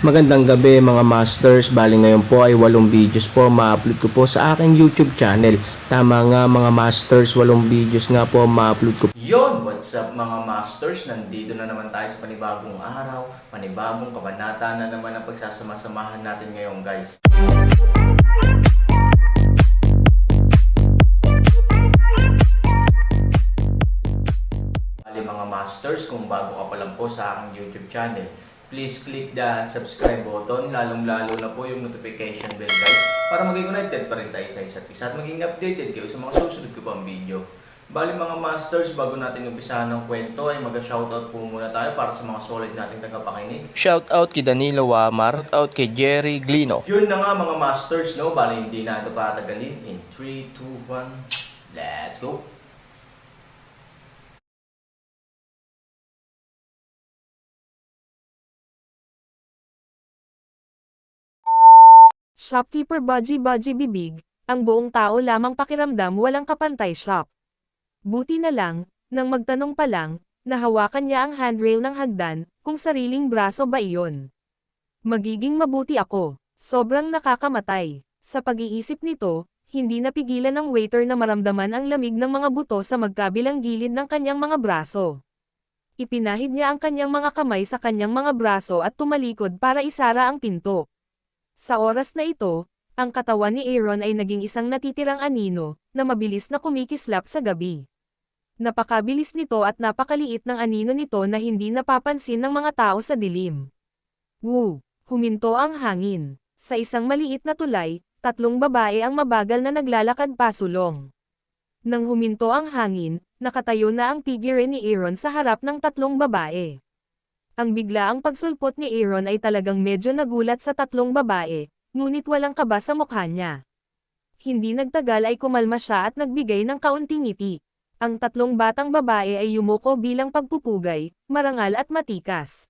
Magandang gabi mga masters, bali ngayon po ay 8 videos po ma-upload ko po sa aking YouTube channel. Tama nga mga masters, 8 videos nga po ma-upload ko. Yon, what's up mga masters? Nandito na naman tayo sa panibagong araw, panibagong kabanata na naman ang pagsasama-samahan natin ngayon guys. Bali mga masters, kung bago ka pa lang po sa aking YouTube channel, please click the subscribe button, lalong-lalo na po yung notification bell guys, para maging connected pa rin tayo sa isa't isa at maging updated kayo sa mga susunod ko pang video. Bali mga masters, bago natin umpisahan ng kwento ay mag-shoutout po muna tayo para sa mga solid nating tagapakinig. Shoutout kay Danilo Wamar, shoutout kay Jerry Glino. Yun na nga mga masters, no? Bali hindi na ito patagalin. In 3, 2, 1, let's go! Shopkeeper Budgie Bibig, ang buong tao lamang pakiramdam walang kapantay shop. Buti na lang, nang magtanong pa lang, nahawakan niya ang handrail ng hagdan, kung sariling braso ba iyon. Magiging mabuti ako, sobrang nakakamatay. Sa pag-iisip nito, hindi napigilan ng waiter na maramdaman ang lamig ng mga buto sa magkabilang gilid ng kanyang mga braso. Ipinahid niya ang kanyang mga kamay sa kanyang mga braso at tumalikod para isara ang pinto. Sa oras na ito, ang katawan ni Aaron ay naging isang natitirang anino, na mabilis na kumikislap sa gabi. Napakabilis nito at napakaliit ng anino nito na hindi napapansin ng mga tao sa dilim. Woo! Huminto ang hangin. Sa isang maliit na tulay, 3 babae ang mabagal na naglalakad pasulong. Nang huminto ang hangin, nakatayo na ang figure ni Aaron sa harap ng 3 babae. Ang biglaang pagsulpot ni Aaron ay talagang medyo nagulat sa 3 babae, ngunit walang kaba sa mukha niya. Hindi nagtagal ay kumalma siya at nagbigay ng kaunting ngiti. Ang 3 batang babae ay yumuko bilang pagpupugay, marangal at matikas.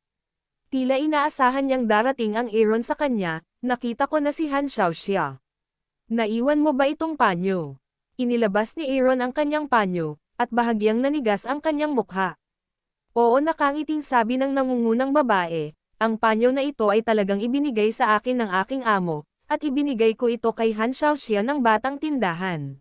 Tila inaasahan niyang darating ang Aaron sa kanya, nakita ko na si Han Xiaoxia. Naiwan mo ba itong panyo? Inilabas ni Aaron ang kanyang panyo, at bahagyang nanigas ang kanyang mukha. Oo, nakangiting sabi ng nangungunang babae, ang panyo na ito ay talagang ibinigay sa akin ng aking amo, at ibinigay ko ito kay Han Xiaoxia ng batang tindahan.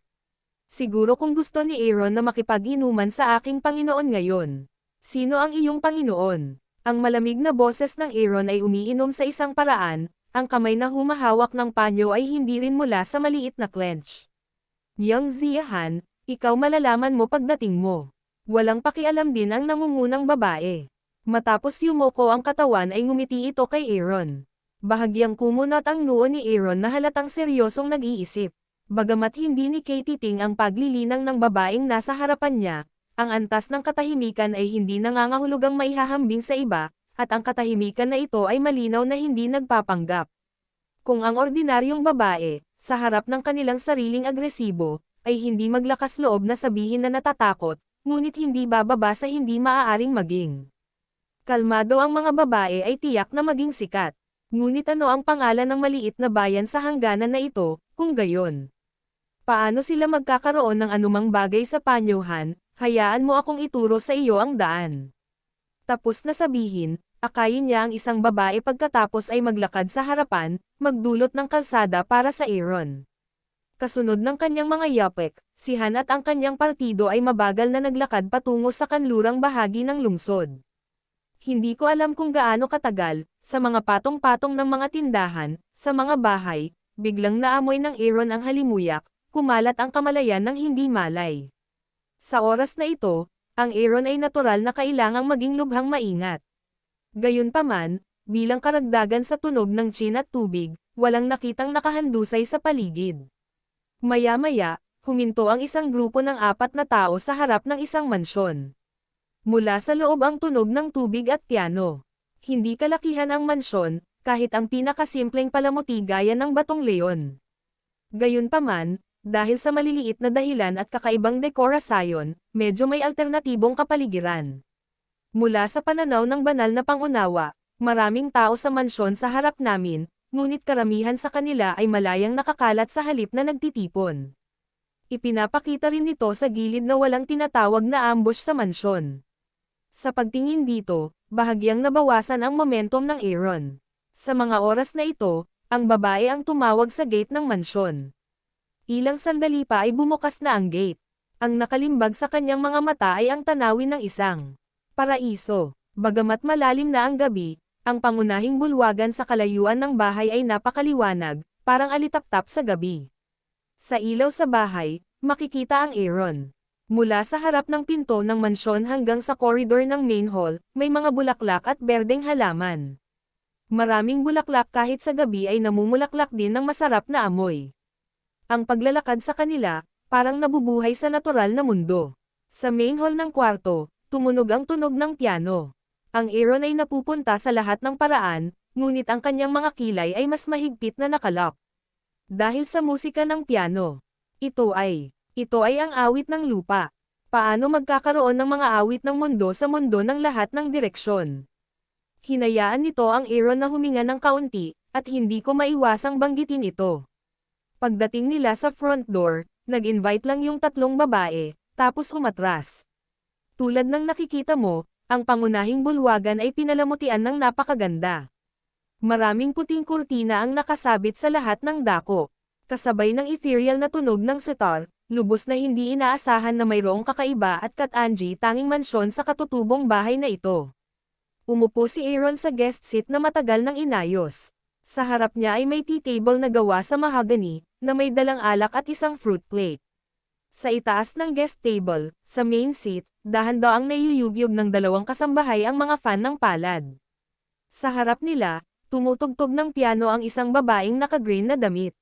Siguro kung gusto ni Aaron na makipag-inuman sa aking Panginoon ngayon. Sino ang iyong Panginoon? Ang malamig na boses ng Aaron ay umiinom sa isang paraan, ang kamay na humahawak ng panyo ay hindi rin mula sa maliit na clench. Yang Ziyahan, ikaw malalaman mo pagdating mo. Walang pakialam din ang nangungunang babae. Matapos yumuko ang katawan ay ngumiti ito kay Aaron. Bahagyang kumunat ang noo ni Aaron na halatang seryosong nag-iisip. Bagamat hindi ni Katie Ting ang paglilinang ng babaeng nasa harapan niya, ang antas ng katahimikan ay hindi nangangahulugang maihahambing sa iba, at ang katahimikan na ito ay malinaw na hindi nagpapanggap. Kung ang ordinaryong babae, sa harap ng kanilang sariling agresibo, ay hindi maglakas loob na sabihin na natatakot, ngunit hindi bababa sa hindi maaaring maging. Kalmado ang mga babae ay tiyak na maging sikat. Ngunit ano ang pangalan ng maliit na bayan sa hangganan na ito, kung gayon? Paano sila magkakaroon ng anumang bagay sa panyohan? Hayaan mo akong ituro sa iyo ang daan. Tapos na sabihin, akayin niya ang isang babae pagkatapos ay maglakad sa harapan, magdulot ng kalsada para sa Aaron. Kasunod ng kanyang mga yapek, si Han at ang kanyang partido ay mabagal na naglakad patungo sa kanlurang bahagi ng lungsod. Hindi ko alam kung gaano katagal, sa mga patong-patong ng mga tindahan, sa mga bahay, biglang naamoy ng Aaron ang halimuyak, kumalat ang kamalayan ng hindi malay. Sa oras na ito, ang Aaron ay natural na kailangang maging lubhang maingat. Gayunpaman, bilang karagdagan sa tunog ng tsin at tubig, walang nakitang nakahandusay sa paligid. Maya-maya, huminto ang isang grupo ng 4 na tao sa harap ng isang mansyon. Mula sa loob ang tunog ng tubig at piano. Hindi kalakihan ang mansyon, kahit ang pinakasimpleng palamuti gaya ng batong leon. Gayunpaman, dahil sa maliliit na dahilan at kakaibang dekorasyon, medyo may alternatibong kapaligiran. Mula sa pananaw ng banal na pangunawa, maraming tao sa mansyon sa harap namin, ngunit karamihan sa kanila ay malayang nakakalat sa halip na nagtitipon. Ipinapakita rin nito sa gilid na walang tinatawag na ambush sa mansyon. Sa pagtingin dito, bahagyang nabawasan ang momentum ng Aaron. Sa mga oras na ito, ang babae ang tumawag sa gate ng mansyon. Ilang sandali pa ay bumukas na ang gate. Ang nakalimbag sa kanyang mga mata ay ang tanawin ng isang paraiso. Bagamat malalim na ang gabi, ang pangunahing bulwagan sa kalayuan ng bahay ay napakaliwanag, parang alitaptap sa gabi. Sa ilaw sa bahay, makikita ang Aaron. Mula sa harap ng pinto ng mansyon hanggang sa koridor ng main hall, may mga bulaklak at berdeng halaman. Maraming bulaklak kahit sa gabi ay namumulaklak din ng masarap na amoy. Ang paglalakad sa kanila, parang nabubuhay sa natural na mundo. Sa main hall ng kwarto, tumunog ang tunog ng piano. Ang Aaron ay napupunta sa lahat ng paraan, ngunit ang kanyang mga kilay ay mas mahigpit na nakalock. Dahil sa musika ng piano. Ito ay ang awit ng lupa. Paano magkakaroon ng mga awit ng mundo sa mundo ng lahat ng direksyon? Hinayaan nito ang Aaron na huminga ng kaunti, at hindi ko maiwasang banggitin ito. Pagdating nila sa front door, nag-invite lang yung tatlong babae, tapos umatras. Tulad ng nakikita mo, ang pangunahing bulwagan ay pinalamutian ng napakaganda. Maraming puting kurtina ang nakasabit sa lahat ng dako. Kasabay ng ethereal na tunog ng sitar, lubos na hindi inaasahan na mayroong kakaiba at Kat-Anji tanging mansyon sa katutubong bahay na ito. Umupo si Aaron sa guest seat na matagal nang inayos. Sa harap niya ay may tea table na gawa sa mahogany, na may dalang alak at isang fruit plate. Sa itaas ng guest table, sa main seat, dahan-daang naiyuyugyug ng dalawang kasambahay ang mga fan ng palad. Sa harap nila, tumutugtog ng piano ang isang babaeng naka-green na damit.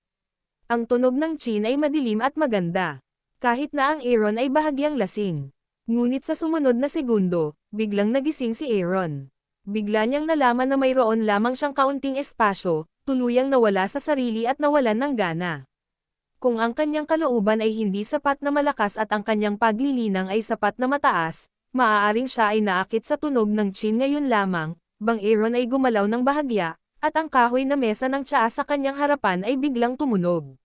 Ang tunog ng chin ay madilim at maganda. Kahit na ang Aaron ay bahagyang lasing. Ngunit sa sumunod na segundo, biglang nagising si Aaron. Bigla niyang nalaman na mayroon lamang siyang kaunting espasyo, tuluyang nawala sa sarili at nawalan ng gana. Kung ang kanyang kalooban ay hindi sapat na malakas at ang kanyang paglilinang ay sapat na mataas, maaaring siya ay naakit sa tunog ng chin ngayon lamang, bang Aaron ay gumalaw ng bahagya, at ang kahoy na mesa ng tsaa sa kanyang harapan ay biglang tumunog.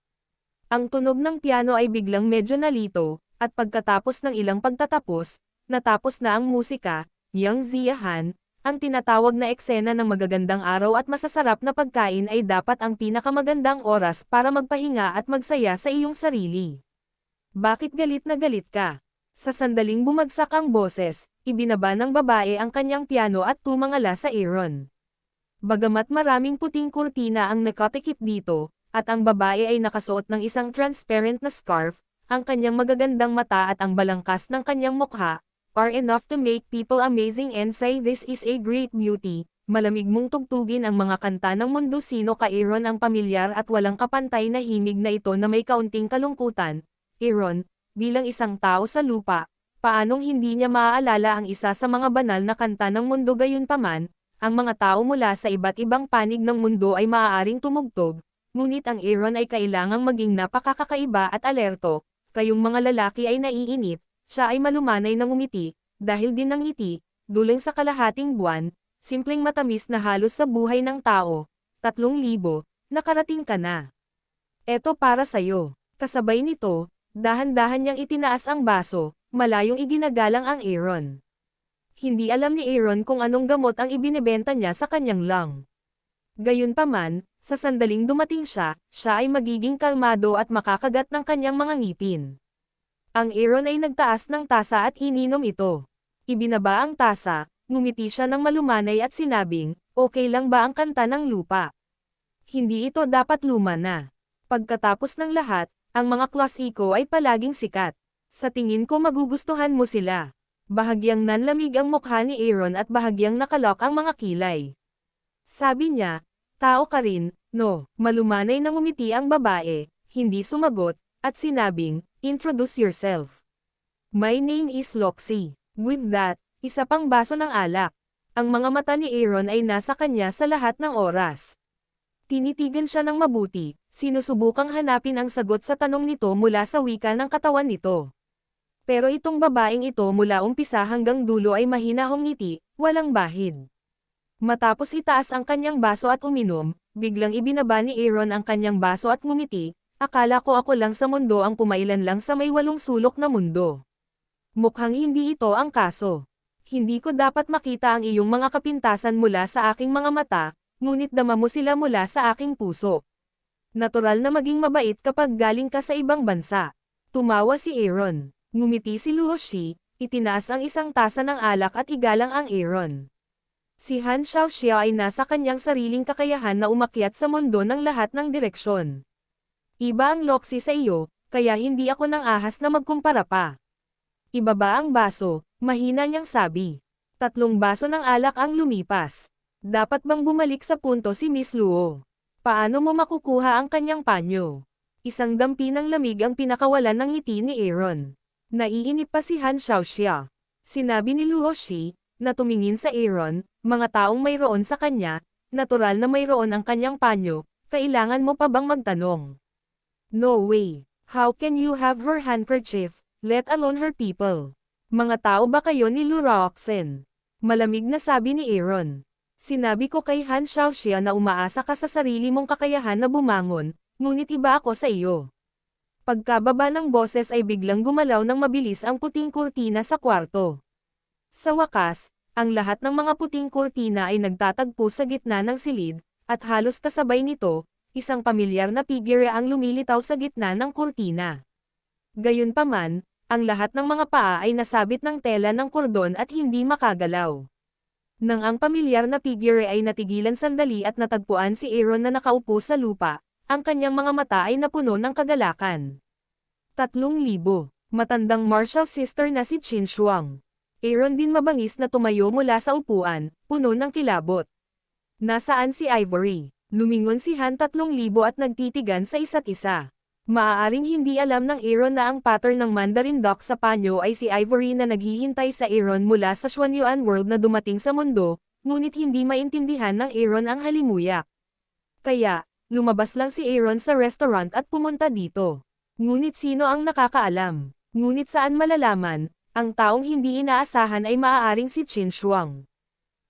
Ang tunog ng piano ay biglang medyo nalito, at pagkatapos ng ilang pagtatapos, natapos na ang musika, Yang Ziyahan, ang tinatawag na eksena ng magagandang araw at masasarap na pagkain ay dapat ang pinakamagandang oras para magpahinga at magsaya sa iyong sarili. Bakit galit na galit ka? Sa sandaling bumagsak ang boses, ibinaba ng babae ang kanyang piano at tumangala sa Aaron. Bagamat maraming puting kurtina ang nakatikip dito, at ang babae ay nakasuot ng isang transparent na scarf, ang kanyang magagandang mata at ang balangkas ng kanyang mukha, are enough to make people amazing and say this is a great beauty. Malamig mong tugtugin ang mga kanta ng mundo. Sino ka Aaron? Ang pamilyar at walang kapantay na himig na ito na may kaunting kalungkutan. Aaron, bilang isang tao sa lupa, paanong hindi niya maaalala ang isa sa mga banal na kanta ng mundo? Gayunpaman, ang mga tao mula sa iba't ibang panig ng mundo ay maaaring tumugtog, ngunit ang Aaron ay kailangang maging napakakaiba at alerto. Kayong mga lalaki ay naiinip. Siya ay malumanay ng umiti, dahil din ng ngiti, duling sa kalahating buwan, simpleng matamis na halos sa buhay ng tao, 3,000, nakarating ka na. Eto para sa'yo. Kasabay nito, dahan-dahan niyang itinaas ang baso, malayong iginagalang ang Aaron. Hindi alam ni Aaron kung anong gamot ang ibinebenta niya sa kanyang lung. Gayunpaman, sa sandaling dumating siya ay magiging kalmado at makakagat ng kanyang mga ngipin. Ang Aaron ay nagtaas ng tasa at ininom ito. Ibinaba ang tasa, ngumiti siya ng malumanay at sinabing, okay lang ba ang kanta ng lupa? Hindi ito dapat luma na. Pagkatapos ng lahat, ang mga klasiko ay palaging sikat. Sa tingin ko magugustuhan mo sila. Bahagyang nanlamig ang mukha ni Aaron at bahagyang nakalok ang mga kilay. Sabi niya, tao ka rin, no? Malumanay na ngumiti ang babae, hindi sumagot, at sinabing, introduce yourself. My name is Loxie. With that, isa pang baso ng alak. Ang mga mata ni Aaron ay nasa kanya sa lahat ng oras. Tinitigan siya ng mabuti, sinusubukang hanapin ang sagot sa tanong nito mula sa wika ng katawan nito. Pero itong babaeng ito mula umpisa hanggang dulo ay mahinahong ngiti, walang bahid. Matapos itaas ang kanyang baso at uminom, biglang ibinaba ni Aaron ang kanyang baso at ngumiti. Akala ko ako lang sa mundo ang pumailan lang sa may 8 sulok na mundo. Mukhang hindi ito ang kaso. Hindi ko dapat makita ang iyong mga kapintasan mula sa aking mga mata, ngunit dama mo sila mula sa aking puso. Natural na maging mabait kapag galing ka sa ibang bansa. Tumawa si Aaron. Ngumiti si Luoshi, itinaas ang isang tasa ng alak at igalang ang Aaron. Si Han Xiaoxia ay nasa kanyang sariling kakayahan na umakyat sa mundo ng lahat ng direksyon. Iba ang loksi sa iyo, kaya hindi ako nang ahas na magkumpara pa. Ibaba ang baso, mahina niyang sabi. 3 baso ng alak ang lumipas. Dapat bang bumalik sa punto si Miss Luo? Paano mo makukuha ang kanyang panyo? Isang dampi ng lamig ang pinakawalan ng ngiti ni Aaron. Naiinip pa si Han Xiaoxia. Sinabi ni Luoshi, na tumingin sa Aaron, mga taong mayroon sa kanya, natural na mayroon ang kanyang panyo, kailangan mo pa bang magtanong? No way. How can you have her handkerchief, let alone her people? Mga tao ba kayo ni Lu Roxen? Malamig na sabi ni Aaron. Sinabi ko kay Han Xiaoxia na umaasa ka sa sarili mong kakayahan na bumangon, ngunit iba ako sa iyo. Pagkababa ng boses ay biglang gumalaw ng mabilis ang puting kurtina sa kwarto. Sa wakas, ang lahat ng mga puting kurtina ay nagtatagpo sa gitna ng silid, at halos kasabay nito, isang pamilyar na figure ang lumilitaw sa gitna ng kurtina. Gayunpaman, ang lahat ng mga paa ay nasabit ng tela ng kordon at hindi makagalaw. Nang ang pamilyar na figure ay natigilan sandali at natagpuan si Aaron na nakaupo sa lupa, ang kanyang mga mata ay napuno ng kagalakan. 3,000. Matandang martial sister na si Qin Shuang. Aaron din mabangis na tumayo mula sa upuan, puno ng kilabot. Nasaan si Ivory? Lumingon si Han 3,000 at nagtitigan sa isa't isa. Maaaring hindi alam ng Aaron na ang pattern ng Mandarin Duck sa panyo ay si Ivory na naghihintay sa Aaron mula sa Xuanyuan World na dumating sa mundo, ngunit hindi maintindihan ng Aaron ang halimuyak. Kaya, lumabas lang si Aaron sa restaurant at pumunta dito. Ngunit sino ang nakakaalam? Ngunit saan malalaman? Ang taong hindi inaasahan ay maaaring si Qin Shuang.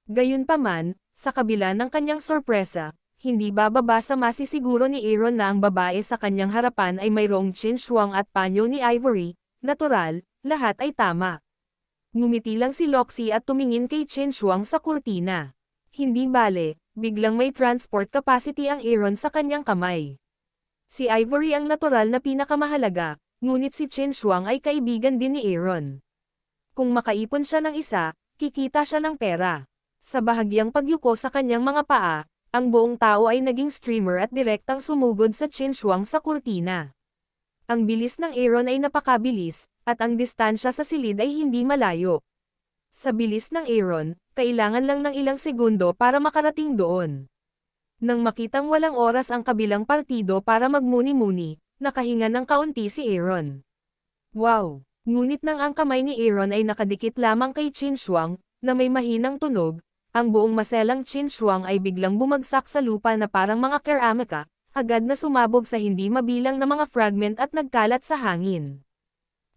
Gayunpaman, sa kabila ng kanyang sorpresa, hindi bababa sa masisiguro ni Aaron na ang babae sa kanyang harapan ay mayroong Qin Shuang at panyo ni Ivory, natural, lahat ay tama. Ngumiti lang si Loxi at tumingin kay Qin Shuang sa kurtina. Hindi bale, biglang may transport capacity ang Aaron sa kanyang kamay. Si Ivory ang natural na pinakamahalaga, ngunit si Qin Shuang ay kaibigan din ni Aaron. Kung makaipon siya ng isa, kikita siya ng pera. Sa bahagyang pagyuko sa kanyang mga paa, ang buong tao ay naging streamer at direktang sumugod sa Qin Shuang sa kurtina. Ang bilis ng Aaron ay napakabilis, at ang distansya sa silid ay hindi malayo. Sa bilis ng Aaron, kailangan lang ng ilang segundo para makarating doon. Nang makitang walang oras ang kabilang partido para magmuni-muni, nakahinga ng kaunti si Aaron. Wow! Ngunit nang ang kamay ni Aaron ay nakadikit lamang kay Qin Shuang, na may mahinang tunog, ang buong maselang Qin Shuang ay biglang bumagsak sa lupa na parang mga keramika, agad na sumabog sa hindi mabilang na mga fragment at nagkalat sa hangin.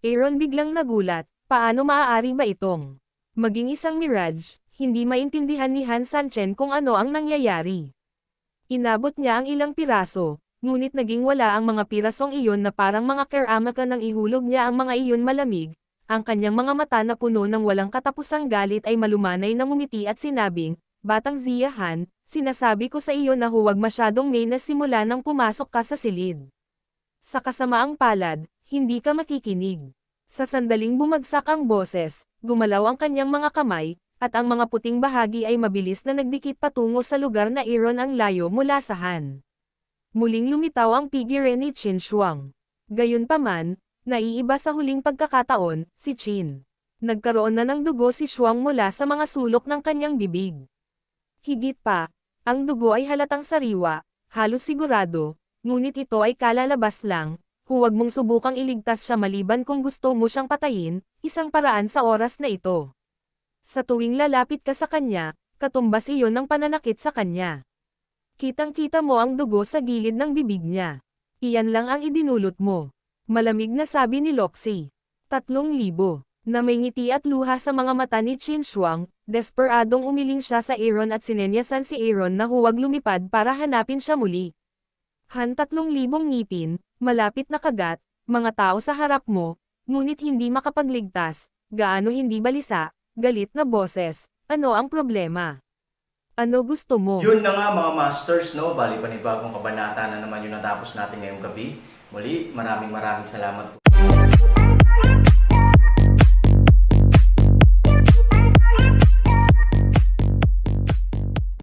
Aaron biglang nagulat, paano maaari ba itong maging isang mirage? Hindi maintindihan ni Han Sanchen kung ano ang nangyayari. Inabot niya ang ilang piraso, ngunit naging wala ang mga pirasong iyon na parang mga keramika nang ihulog niya ang mga iyon malamig. Ang kanyang mga mata na puno ng walang katapusang galit ay malumanay na ngumiti at sinabing, Batang Zia Han, sinasabi ko sa iyo na huwag masyadong may na simula nang pumasok ka sa silid. Sa kasamaang palad, hindi ka makikinig. Sa sandaling bumagsak ang boses, gumalaw ang kanyang mga kamay, at ang mga puting bahagi ay mabilis na nagdikit patungo sa lugar na Aaron ang layo mula sa Han. Muling lumitaw ang figure ni Qin Shuang. Gayunpaman, naiiba sa huling pagkakataon, si Qin. Nagkaroon na ng dugo si Shuang mula sa mga sulok ng kanyang bibig. Higit pa, ang dugo ay halatang sariwa, halos sigurado, ngunit ito ay kalalabas lang, huwag mong subukang iligtas siya maliban kung gusto mo siyang patayin, isang paraan sa oras na ito. Sa tuwing lalapit ka sa kanya, katumbas iyon ng pananakit sa kanya. Kitang-kita mo ang dugo sa gilid ng bibig niya. Iyan lang ang idinulot mo. Malamig na sabi ni Loxi. 3,000. Na may ngiti at luha sa mga mata ni Qin Shuang, desperadong umiling siya sa Aaron at sinenyasan si Aaron na huwag lumipad para hanapin siya muli. Han 3,000 ngipin, malapit na kagat, mga tao sa harap mo, ngunit hindi makapagligtas, gaano hindi balisa, galit na boses, ano ang problema? Ano gusto mo? Yun na nga mga masters, no? Bali panibagong kabanata na naman yung natapos natin ngayong gabi. Muli, maraming salamat po.